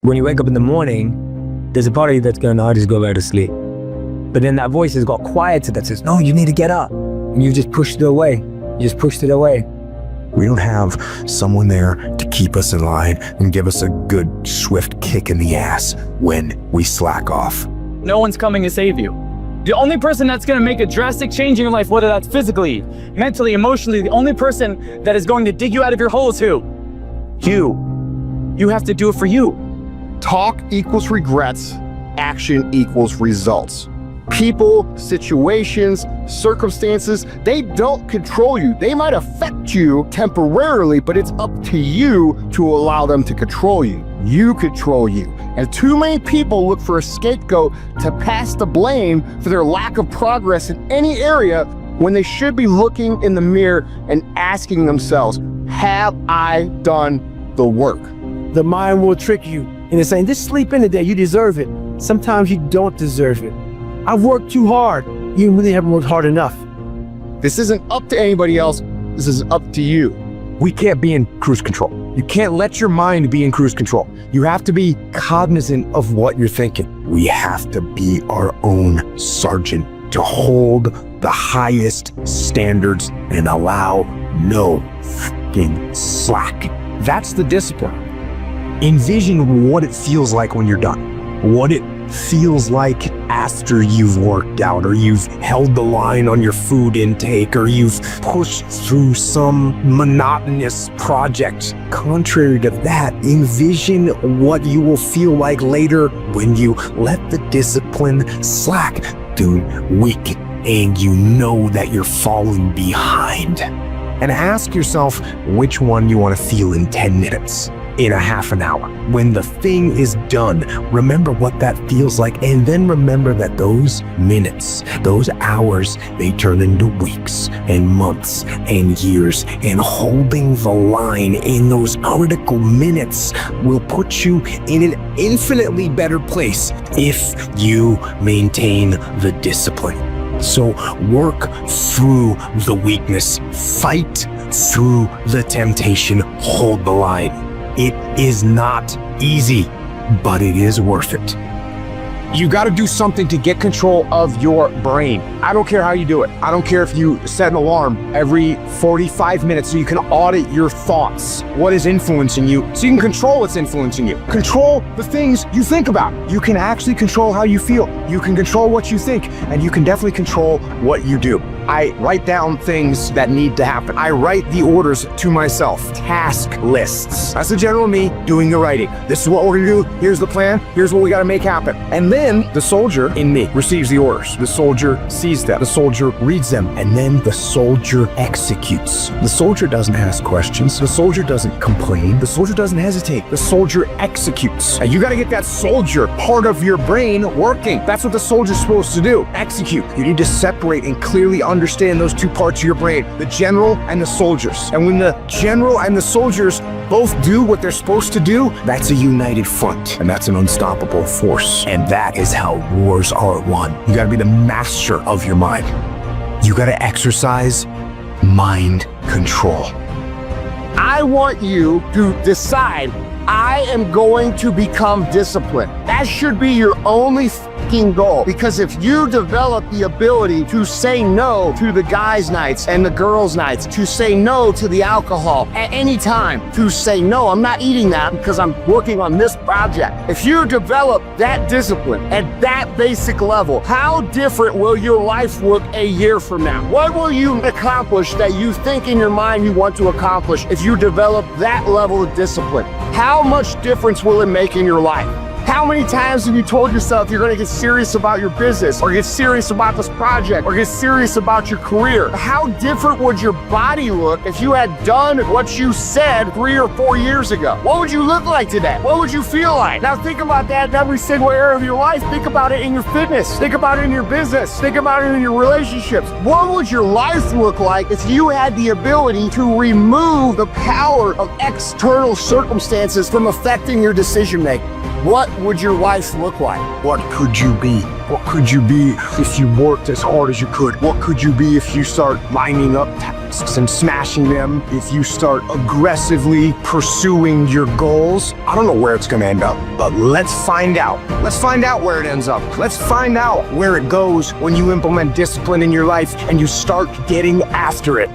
When you wake up in the morning, there's a part of you that's going, no, I'll just go back to sleep. But then that voice has got quieted that says, no, you need to get up. And you just pushed it away. You just pushed it away. We don't have someone there to keep us in line and give us a good, swift kick in the ass when we slack off. No one's coming to save you. The only person that's going to make a drastic change in your life, whether that's physically, mentally, emotionally, the only person that is going to dig you out of your hole is who? You. You have to do it for you. Talk equals regrets, action equals results. People, situations, circumstances, they don't control you. They might affect you temporarily, but it's up to you to allow them to control you. You control you. And too many people look for a scapegoat to pass the blame for their lack of progress in any area when they should be looking in the mirror and asking themselves, have I done the work? The mind will trick you into saying, just sleep in today, you deserve it. Sometimes you don't deserve it. I've worked too hard. You really haven't worked hard enough. This isn't up to anybody else. This is up to you. We can't be in cruise control. You can't let your mind be in cruise control. You have to be cognizant of what you're thinking. We have to be our own sergeant to hold the highest standards and allow no fucking slack. That's the discipline. Envision what it feels like when you're done. What it feels like after you've worked out, or you've held the line on your food intake, or you've pushed through some monotonous project. Contrary to that, envision what you will feel like later when you let the discipline slack. Dude, weak, and you know that you're falling behind. And ask yourself which one you want to feel in 10 minutes. In a half an hour. When the thing is done, remember what that feels like, and then remember that those minutes, those hours, they turn into weeks and months and years, and holding the line in those critical minutes will put you in an infinitely better place if you maintain the discipline. So work through the weakness, fight through the temptation, hold the line. It is not easy, but it is worth it. You got to do something to get control of your brain. I don't care how you do it. I don't care if you set an alarm every 45 minutes so you can audit your thoughts. What is influencing you so you can control what's influencing you. Control the things you think about. You can actually control how you feel. You can control what you think, and you can definitely control what you do. I write down things that need to happen. I write the orders to myself. Task lists. That's the general me doing the writing. This is what we're gonna do. Here's the plan. Here's what we gotta make happen. And then the soldier in me receives the orders. The soldier sees them. The soldier reads them. And then the soldier executes. The soldier doesn't ask questions. The soldier doesn't complain. The soldier doesn't hesitate. The soldier executes. And you gotta get that soldier part of your brain working. That's what the soldier's supposed to do. Execute. You need to separate and clearly understand those two parts of your brain, the general and the soldiers. And when the general and the soldiers both do what they're supposed to do, that's a united front, and that's an unstoppable force. And that is how wars are won. You gotta be the master of your mind. You gotta exercise mind control. I want you to decide, I am going to become disciplined. That should be your only fucking goal. Because if you develop the ability to say no to the guys' nights and the girls' nights, to say no to the alcohol at any time, to say no, I'm not eating that because I'm working on this project. If you develop that discipline at that basic level, how different will your life look a year from now? What will you accomplish that you think in your mind you want to accomplish if you develop that level of discipline? How much difference will it make in your life? How many times have you told yourself you're going to get serious about your business, or get serious about this project, or get serious about your career? How different would your body look if you had done what you said 3 or 4 years ago? What would you look like today? What would you feel like? Now think about that in every single area of your life. Think about it in your fitness. Think about it in your business. Think about it in your relationships. What would your life look like if you had the ability to remove the power of external circumstances from affecting your decision making? What would your life look like? What could you be? What could you be if you worked as hard as you could? What could you be if you start lining up tasks and smashing them? If you start aggressively pursuing your goals? I don't know where it's going to end up, but let's find out. Let's find out where it ends up. Let's find out where it goes when you implement discipline in your life and you start getting after it.